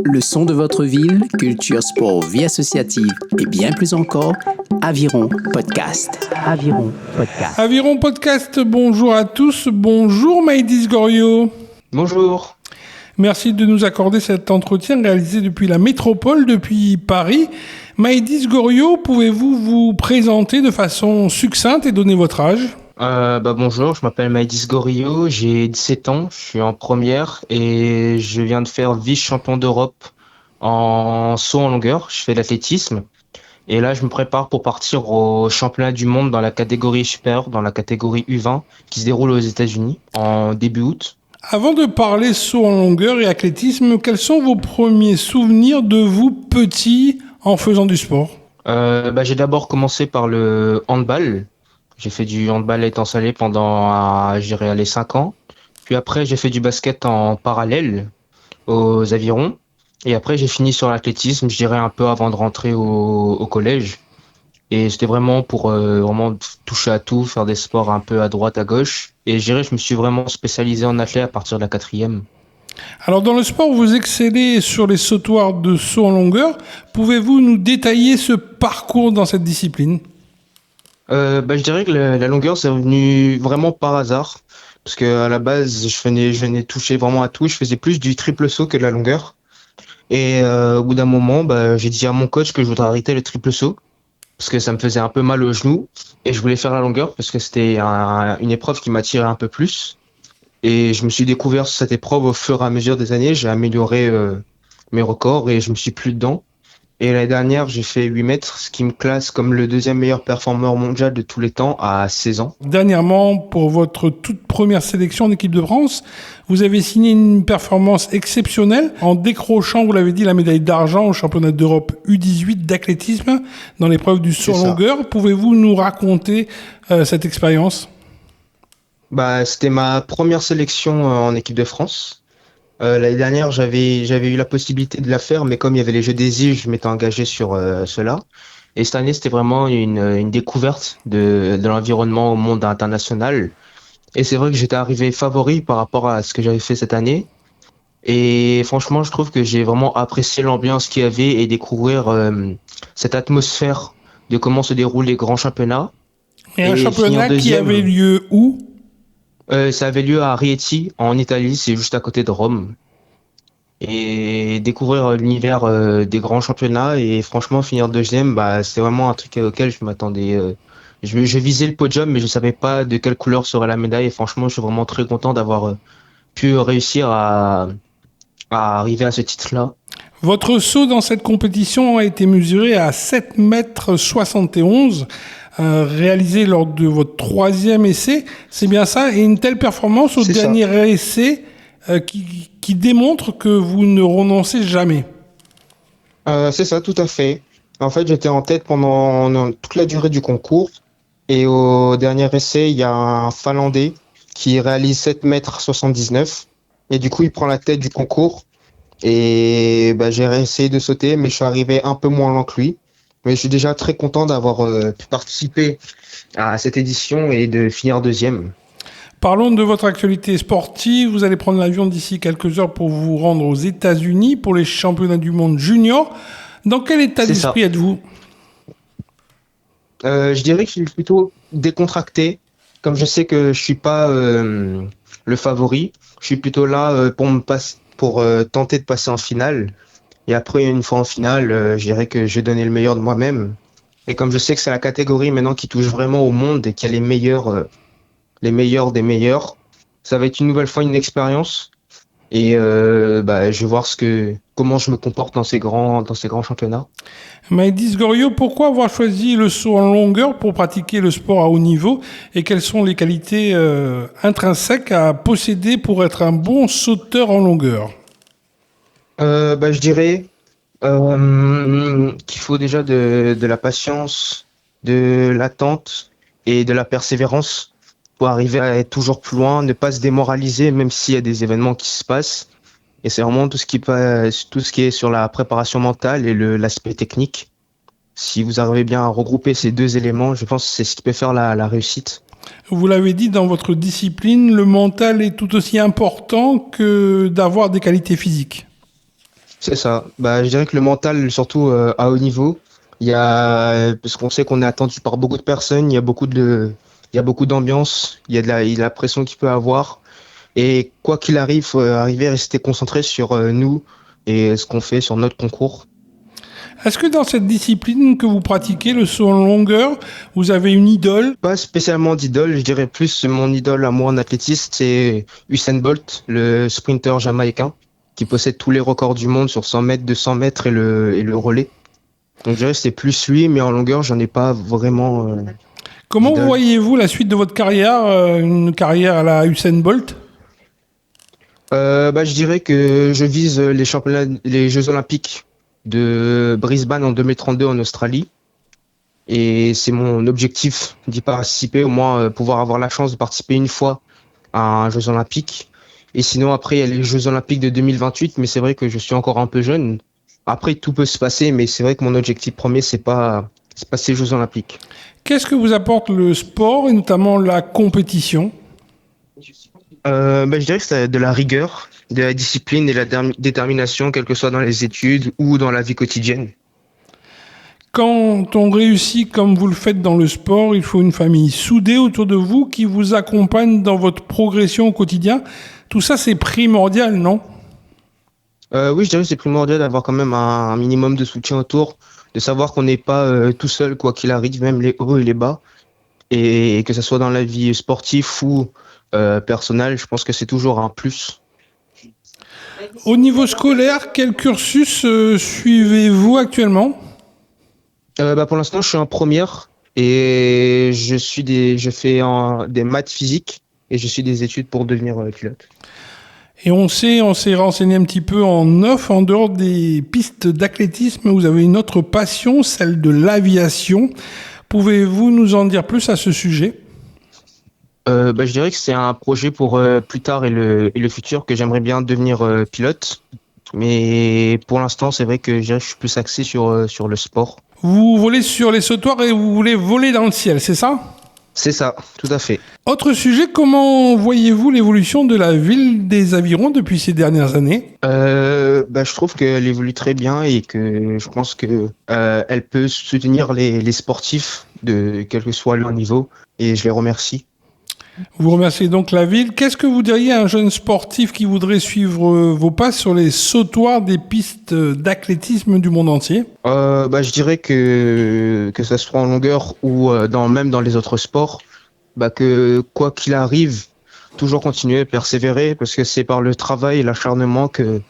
Le son de votre ville, culture, sport, vie associative et bien plus encore, Aviron Podcast. Aviron Podcast. Aviron Podcast, bonjour à tous. Bonjour Maïdis Goriot. Bonjour. Merci de nous accorder cet entretien réalisé depuis la métropole, depuis Paris. Maïdis Goriot, pouvez-vous vous présenter de façon succincte et donner votre âge ? Bonjour, je m'appelle Maïdis Goriot, j'ai 17 ans, je suis en première et je viens de faire vice-champion d'Europe en saut en longueur. Je fais de l'athlétisme et là je me prépare pour partir au championnat du monde dans la catégorie supérieure, dans la catégorie U20 qui se déroule aux États-Unis en début août. Avant de parler saut en longueur et athlétisme, quels sont vos premiers souvenirs de vous petit en faisant du sport ? J'ai d'abord commencé par le handball. J'ai fait du handball à étang salé pendant, les 5 ans. Puis après, j'ai fait du basket en parallèle aux avirons. Et après, j'ai fini sur l'athlétisme, je dirais un peu avant de rentrer au collège. Et c'était vraiment pour vraiment toucher à tout, faire des sports un peu à droite, à gauche. Et je dirais, je me suis vraiment spécialisé en athlète à partir de la 4e. Alors dans le sport, vous excellez sur les sautoirs de saut en longueur. Pouvez-vous nous détailler ce parcours dans cette discipline ? Je dirais que la longueur, c'est venu vraiment par hasard. Parce que à la base, je venais toucher vraiment à tout. Je faisais plus du triple saut que de la longueur. Et au bout d'un moment, j'ai dit à mon coach que je voudrais arrêter le triple saut. Parce que ça me faisait un peu mal au genou. Et je voulais faire la longueur parce que c'était une épreuve qui m'attirait un peu plus. Et je me suis découvert cette épreuve au fur et à mesure des années. J'ai amélioré mes records et je me suis plu dedans. Et l'année dernière, j'ai fait 8 mètres, ce qui me classe comme le deuxième meilleur performeur mondial de tous les temps à 16 ans. Dernièrement, pour votre toute première sélection en équipe de France, vous avez signé une performance exceptionnelle en décrochant, vous l'avez dit, la médaille d'argent au championnat d'Europe U18 d'athlétisme dans l'épreuve du saut en longueur. Pouvez-vous nous raconter cette expérience ? C'était ma première sélection en équipe de France. L'année dernière, j'avais eu la possibilité de la faire, mais comme il y avait les Jeux des îles, je m'étais engagé sur cela. Et cette année, c'était vraiment une découverte de l'environnement au monde international. Et c'est vrai que j'étais arrivé favori par rapport à ce que j'avais fait cette année. Et franchement, je trouve que j'ai vraiment apprécié l'ambiance qu'il y avait et découvrir cette atmosphère de comment se déroulent les grands championnats. Et un championnat qui avait lieu où ? Ça avait lieu à Rieti, en Italie, c'est juste à côté de Rome. Et découvrir l'univers des grands championnats et franchement finir deuxième, c'est vraiment un truc auquel je m'attendais. Je visais le podium, mais je savais pas de quelle couleur serait la médaille. Et franchement, je suis vraiment très content d'avoir pu réussir à arriver à ce titre-là. Votre saut dans cette compétition a été mesuré à 7,71 m. Réalisé lors de votre 3e essai, c'est bien ça, et une telle performance au dernier essai qui démontre que vous ne renoncez jamais. C'est ça, tout à fait. En fait, j'étais en tête pendant toute la durée du concours, et au dernier essai, il y a un Finlandais qui réalise 7,79 m, et du coup, il prend la tête du concours, et j'ai essayé de sauter, mais je suis arrivé un peu moins lent que lui. Mais je suis déjà très content d'avoir pu participer à cette édition et de finir deuxième. Parlons de votre actualité sportive. Vous allez prendre l'avion d'ici quelques heures pour vous rendre aux États-Unis pour les championnats du monde junior. Dans quel état d'esprit êtes-vous ? Je dirais que je suis plutôt décontracté. Comme je sais que je suis pas le favori, je suis plutôt là pour tenter de passer en finale. Et après, une fois en finale, je dirais que je vais donner le meilleur de moi-même. Et comme je sais que c'est la catégorie maintenant qui touche vraiment au monde et qu'il y a les meilleurs des meilleurs, ça va être une nouvelle fois une expérience. Et je vais voir comment je me comporte dans ces grands championnats. Maïdis Goriot, pourquoi avoir choisi le saut en longueur pour pratiquer le sport à haut niveau et quelles sont les qualités intrinsèques à posséder pour être un bon sauteur en longueur ? Je dirais qu'il faut déjà de la patience, de l'attente et de la persévérance pour arriver à être toujours plus loin, ne pas se démoraliser même s'il y a des événements qui se passent. Et c'est vraiment tout ce qui est sur la préparation mentale et l'aspect technique. Si vous arrivez bien à regrouper ces deux éléments, je pense que c'est ce qui peut faire la réussite. Vous l'avez dit, dans votre discipline, le mental est tout aussi important que d'avoir des qualités physiques. C'est ça. Bah, je dirais que le mental, surtout à haut niveau, parce qu'on sait qu'on est attendu par beaucoup de personnes, il y a beaucoup d'ambiance, il y a de la pression qu'il peut avoir. Et quoi qu'il arrive, faut arriver à rester concentré sur nous et ce qu'on fait sur notre concours. Est-ce que dans cette discipline que vous pratiquez, le saut en longueur, vous avez une idole? Pas spécialement d'idole, je dirais plus mon idole à moi en athlétisme, c'est Usain Bolt, le sprinter jamaïcain, qui possède tous les records du monde sur 100 mètres, 200 mètres et le relais. Donc je dirais que c'est plus lui, mais en longueur, j'en ai pas vraiment Comment d'idole. voyez-vous la suite de votre carrière, une carrière à la Usain Bolt? Bah, je dirais que je vise les Jeux Olympiques de Brisbane en 2032 en Australie. Et c'est mon objectif d'y participer, au moins pouvoir avoir la chance de participer une fois à un Jeux Olympiques. Et sinon, après, il y a les Jeux Olympiques de 2028, mais c'est vrai que je suis encore un peu jeune. Après, tout peut se passer, mais c'est vrai que mon objectif premier, c'est pas ces Jeux Olympiques. Qu'est-ce que vous apporte le sport et notamment la compétition? Bah, je dirais que c'est de la rigueur, de la discipline et de la détermination, quelle que soit dans les études ou dans la vie quotidienne. Quand on réussit comme vous le faites dans le sport, il faut une famille soudée autour de vous qui vous accompagne dans votre progression au quotidien. Tout ça, c'est primordial, non? Oui, je dirais que c'est primordial d'avoir quand même un minimum de soutien autour, de savoir qu'on n'est pas tout seul quoi qu'il arrive, même les hauts et les bas, et que ce soit dans la vie sportive ou personnelle, je pense que c'est toujours un plus. Au niveau scolaire, quel cursus suivez-vous actuellement? Bah, pour l'instant, je suis en première et je fais des maths physiques et je suis des études pour devenir pilote. Et on s'est renseigné un petit peu en off, en dehors des pistes d'athlétisme, vous avez une autre passion, celle de l'aviation. Pouvez-vous nous en dire plus à ce sujet? Bah, je dirais que c'est un projet pour plus tard et le futur que j'aimerais bien devenir pilote. Mais pour l'instant, c'est vrai que je dirais que je suis plus axé sur le sport. Vous volez sur les sautoirs et vous voulez voler dans le ciel, c'est ça? C'est ça, tout à fait. Autre sujet, comment voyez-vous l'évolution de la ville des Avirons depuis ces dernières années? Bah, je trouve qu'elle évolue très bien et que je pense que elle peut soutenir les sportifs de quel que soit leur niveau et je les remercie. Vous remerciez donc la ville. Qu'est-ce que vous diriez à un jeune sportif qui voudrait suivre vos pas sur les sautoirs des pistes d'athlétisme du monde entier? Bah, je dirais que ça soit en longueur ou même dans les autres sports, bah, que quoi qu'il arrive, toujours continuer, persévérer, parce que c'est par le travail et l'acharnement que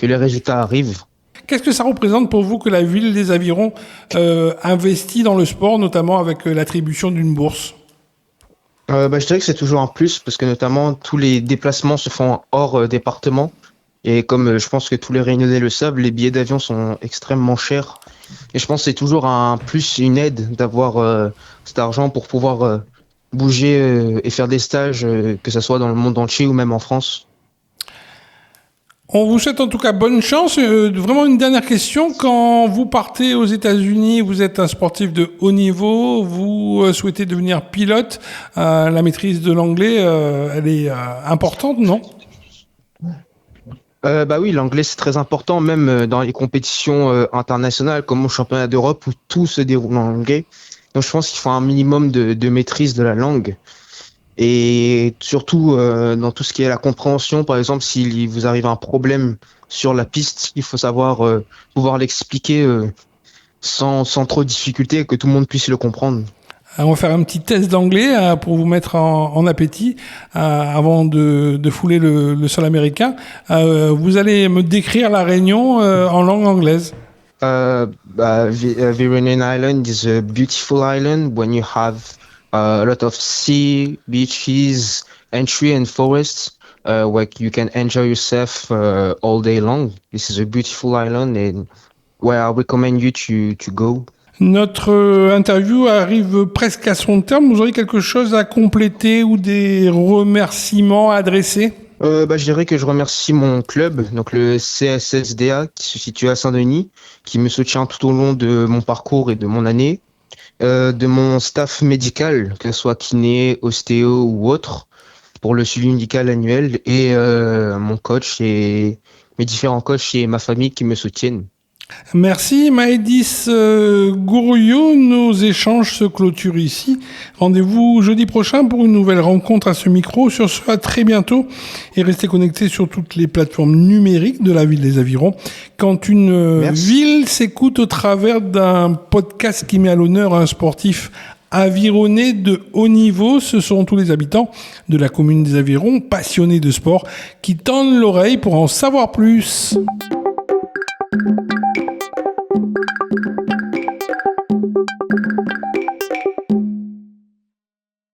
les résultats arrivent. Qu'est-ce que ça représente pour vous que la ville des Avirons investit dans le sport, notamment avec l'attribution d'une bourse? Bah, je dirais que c'est toujours un plus, parce que notamment tous les déplacements se font hors département. Et comme je pense que tous les Réunionnais le savent, les billets d'avion sont extrêmement chers. Et je pense que c'est toujours un plus, une aide d'avoir cet argent pour pouvoir bouger et faire des stages, que ce soit dans le monde entier ou même en France. On vous souhaite en tout cas bonne chance. Vraiment une dernière question. Quand vous partez aux États-Unis, vous êtes un sportif de haut niveau, vous souhaitez devenir pilote, la maîtrise de l'anglais, elle est importante, non? Bah oui, l'anglais c'est très important, même dans les compétitions internationales comme au championnat d'Europe où tout se déroule en anglais. Donc je pense qu'il faut un minimum de maîtrise de la langue. Et surtout dans tout ce qui est la compréhension, par exemple, s'il vous arrive un problème sur la piste, il faut savoir pouvoir l'expliquer sans trop de difficulté, que tout le monde puisse le comprendre. On va faire un petit test d'anglais pour vous mettre en appétit avant de fouler le sol américain. Vous allez me décrire la Réunion en langue anglaise. Virunian Island is a beautiful island when you have a lot of sea, beaches, and tree and forests where you can enjoy yourself all day long. This is a beautiful island and where I recommend you to go. Notre interview arrive presque à son terme. Vous aurez quelque chose à compléter ou des remerciements à adresser? Je dirais que je remercie mon club, donc le CSSDA, qui se situe à Saint-Denis, qui me soutient tout au long de mon parcours et de mon année, de mon staff médical, que ce soit kiné, ostéo ou autre, pour le suivi médical annuel, et mon coach mes différents coachs et ma famille qui me soutiennent. Merci Maëdis Gourouillot. Nos échanges se clôturent ici. Rendez-vous jeudi prochain pour une nouvelle rencontre à ce micro. Sur ce, à très bientôt et restez connectés sur toutes les plateformes numériques de la ville des Avirons. Quand une ville s'écoute au travers d'un podcast qui met à l'honneur un sportif avironné de haut niveau, ce sont tous les habitants de la commune des Avirons, passionnés de sport, qui tendent l'oreille pour en savoir plus.